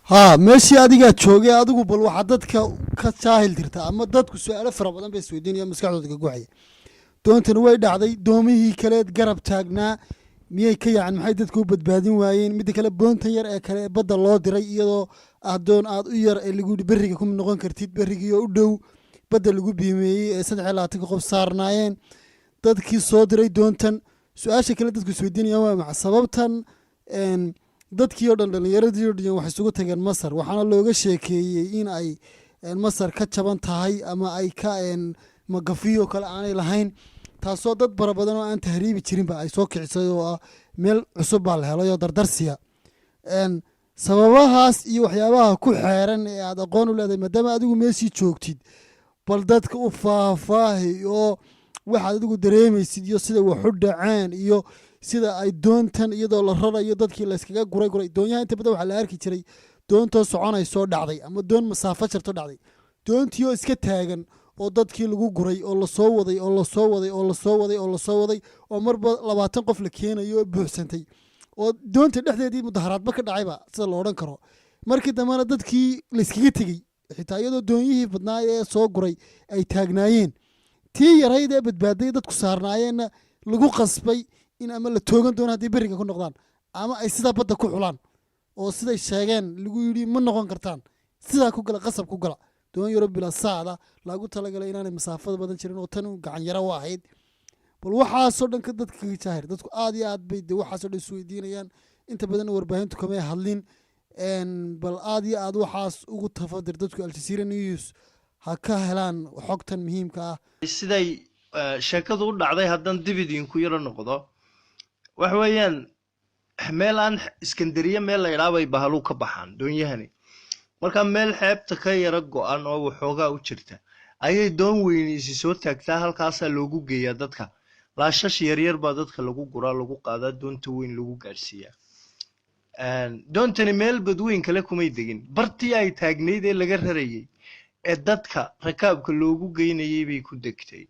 ها ماشي adiga joogay adigu bal waxa dadka ka jaahil dirta ama dadku su'aalo fara badan bay isweydiinayaan maskaxdooda ka guuxaya doontan way dhacday doomihii kale garab taagnaa miyay ka yacan maxay dadku u badbaadin waayeen mid kale boontan yar ee kale badda loo diray iyadoo adoon aad u yar ee lagu bariga ku noqon kartid barigii u dhow badda lagu biimeeyay ee 23 qof saarnaayeen dadkii soo diray doontan su'aasha kale dadku isweydiinayaan waa maxay sababtan dadkii oo dhan dhalinyaradii oo dhan waxay isugu tageen Masar waxaana looga sheekeeyay in ay Masar ka jaban tahay ama ay ka magafiyo kale aanay lahayn taasoo dad badan oo aan tahriibi jirin ba ay soo kicisay oo meel cusub baa la helay oo dardarsiya sababahaas iyo waxyaabaha ku xeeran ee aad aqoon u leedahay maadaama adigu meeshii joogtid bal dadka u faahfaahi oo waxaad adigu dareemaysid iyo sida wax u dhaceen iyo sida ay doontan iyadoo la rarayo dadkii la iskaga guray doonyaha inta badan waxa la arki jiray doontoo soconayso dhacday ama doon masaafo jarto dhacday doontii oo iska taagan oo dadkii lagu guray oo la soo waday oo la soo waday oo la soo waday oo la soo waday oo marba 20 qof la keenayo oo buuxsantay oo doonta dhexdeedii mudaharaadba ka dhacayba sida loo oran karo markii dambana dadkii la iskaga tagay xitaa iyadoo doonyihii badnaa ee soo guray ay taagnaayeen tii yarayd ee badbaaday dadku saarnaayeenna lagu qasbay in ama la toogan doono haddii beriga ku noqdaan ama ay sidaa badda ku xulaan oo siday sheegeen lagu yidhi ma noqon kartaan sidaa ku gala qasab ku gala doon yaro bila saacada lagu talagalay inaanay masaafada badan jirin oo tan gacan yara u ahayd bal waxaasoo dhan ka dadka ka jaahir dadku aad iyo aad bay waxaasoo dhan isweydiinayaan inta badan warbaahintu kamay hadlin bal aad iyo aad waxaas ugu tafadir dadku Al-Jazeera News ha ka helaan xogtan muhiimka ah siday sheekadu u dhacday haddaan dib idinku yaro noqdo waxa weeyaan meel aan Iskandariya meel la yiraahdo bahalu ka baxaan doonyahani marka meel xeebta ka yara go'an oo waxoogaa u jirta ayay doon weynisi soo taagtaa halkaas loogu geeyaa dadka laashash yar baa dadka lagu guraa lagu qaadaa doonta weyn lagu gaarsiiyaa doontani meel badweyn kale kumay degin bartii ay taagneyd ee laga rarayay ee dadka rakaabka loogu geynayay bay ku degtay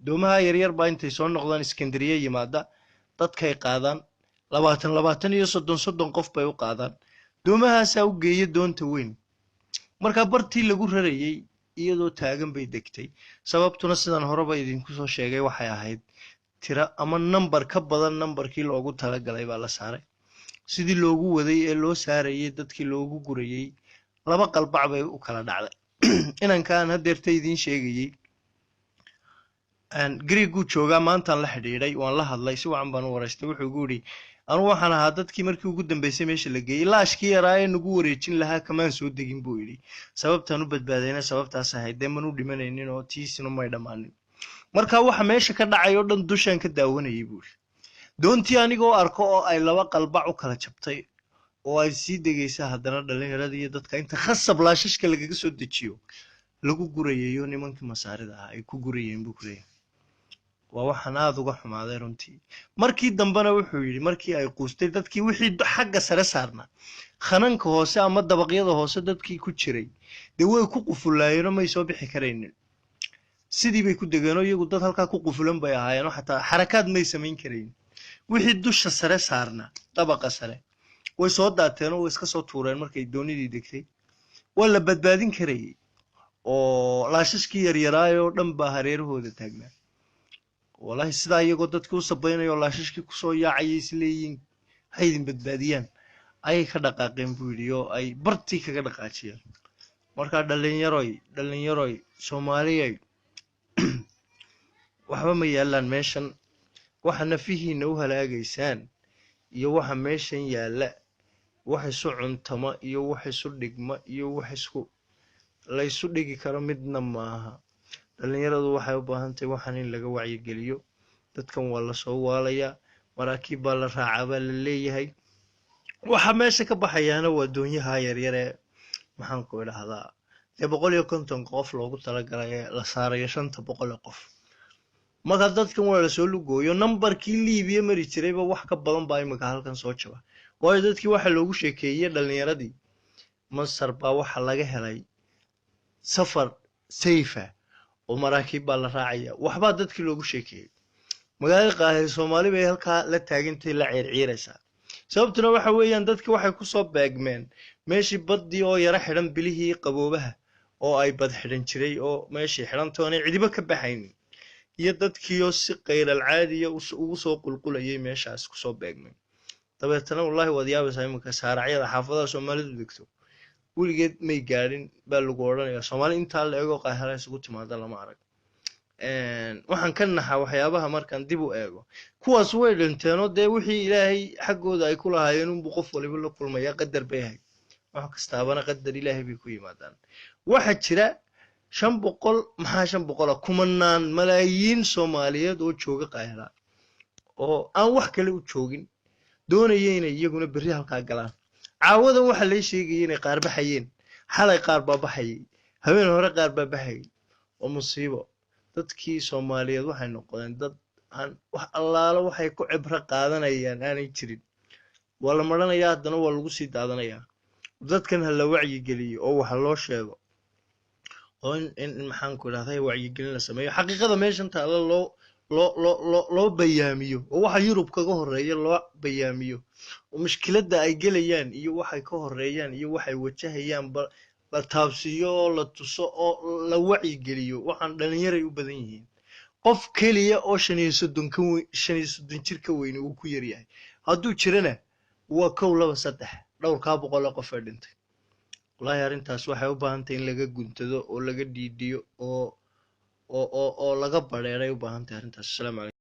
doomaha yar baa intay soo noqdaan Iskandariya yimaada dadkay qaadaan 20 iyo 30 qof bay u qaadaan doomahaas u geeyay doonta weyn marka bartii lagu rarayay iyadoo taagan bay degtay sababtuna sidan horeba idinku soo sheegay waxay ahayd tira ama number ka badan numberkii loogu talagalay baa la saaray sidii loogu waday ee loo saarayay dadkii loogu gurayay laba qalbac bay u kala dhacday inankaan hadeerta idin sheegayay Greegu jooga maanta la xidhiidhay waan la hadlay si wacan baan u wareystay wuxuu ugu yiri anu waxaan ahaa dadkii markii ugu dambeysay meesha la geeyay laashkii yaraa ee nagu wareejin lahaa kamaan soo degin buu yiri sababtan u badbaadayna sababtaas ahayd deeman u dhimanaynin oo tiisina may dhamaanin marka waxa meesha ka dhacay oo dhan dushan ka daawanayay buu doontii anigoo arko oo ay laba qalbac u kala jabtay oo ay sii degaysaa haddana dhalinyarada iyo dadka inta khasab laashashka lagaga soo dejiyo lagu gurayayo nimankii masaarida ah ay ku gurayeen buu kuleeyahay waa waxaan aad uga xumaaday runtii markii dambana wuxuu yiri markii ay quustay dadkii wixii xagga sare saarna khananka hoose ama dabaqyada hoose dadkii ku jiray de way ku qufulaayeen may soo bixi kareenin sidii bay ku degeen oo iyagu dad halka ku qufulan bay ahaayeen xataa xarakaad may sameyn kareen wixii dusha sare saarna dabaqa sare way soo daateen oo iska soo tuureen markay doonidii degtay waa la badbaadin karay oo laashashkii yaryaraayo dhan baa hareerahooda taagnaa والله سدا iyagoo dadku sabaynayo laashashkii ku soo yaacay isleeyin haydin badbaadiyaan ay ka dhaqaaqeen video ay bartii kaga dhaqaajiyeen marka dhalinyaroy Soomaaliyeed waxba ma yaalaan meeshan waxa nafihiina u halaagaysaan iyo waxa meeshan yaala waxa isu cuntama iyo waxa isu dhigma iyo waxa isku la isu dhigi karo midna maaha dhalinyaradu waxay u baahan tahay waxaan in laga wacyi geliyo dadkan waa la soo waalaya maraakiib baa la raacaba la leeyahay waxa meesha ka baxayana waa doonyaha yaryar ee maxaan ku idhaahdaa 150 qof loogu talagalay la saarayo 500 qof marka dadkan waa la soo lugooyo numberkii Liibiya mari jirayba wax ka badan baa imika halkan soo jaba waayo dadkii waxa loogu sheekeeyay dhalinyaradii Masar baa waxa laga helay safar safe oo maraakiib baa la raacaya waxba dadkii loogu sheekeeyay magaalada Qaahire Soomaali bay halka la taagantay la ciirciiraysa sababtuna waxa weeyaan dadka waxay ku soo beegmeen meeshii baddii oo yara xidhan bilihii qaboobaha oo ay bad xidhan jiray oo meeshii xidhantoonay cidiba ka baxaynin iyo dadkiioo si qayral caadiya ugu soo qulqulayay meeshaas kusoo beegmeen dabeetana wallaahi waad yaabaysaa iminka saaracyada xaafadaha soomaalidu degto weligeed may gaadhin baa lagu odhanayaa soomaali intaa la eego qaahara isugu timaada lama arag waxaan ka naxaa waxyaabaha markaan dib u eego kuwaas way dhinteenoo dee wixii ilaahay xaggooda ay ku lahaayeen unbuu qof waliba la kulmayaa qadar bay ahayd wax kastaabana qadar ilaahay bay ku yimaadaan waxaa jira 500 maxaa 500 kumanaan malaayiin Soomaaliyeed oo jooga qaahira oo aan wax kale u joogin doonayeen inay iyaguna berri halka galaan caawada waxa la sheegay inay qaar baxayeen xalay qaar baa baxayay habeen hore qaar baa baxayay oo musiibo dadkii Soomaaliyeed waxay noqdeen dad aan wax allaala waxay ku cibra qaadanayaan aanay jirin wala maranayaa haddana waa lagu sii daadanayaa dadkan la wacyi geliyo oo wax loo sheego oo in maxaan ku raahday wacyi gelin la sameeyo xaqiiqada meeshan taala loo bayaamiyo oo waxa Yurub kaga horeeya loo bayaamiyo oo mushkiladda ay galayaan iyo waxay ka horeeyaan iyo waxay wajahayaan la taabsiyo oo la tuso oo la wacyi geliyo waxaan dhalinyaro u badan yihiin qof kaliya oo 35 jir ka weyn uu ku yar yahay hadduu jirana waa 2 dhowr ka boqol qof ee dhintay wallahi arintaas waxay u baahan tahay in laga guntado oo laga dhiidiyo oo laga bareeray u baahan tahay arintaas. Assalaamu calaykum.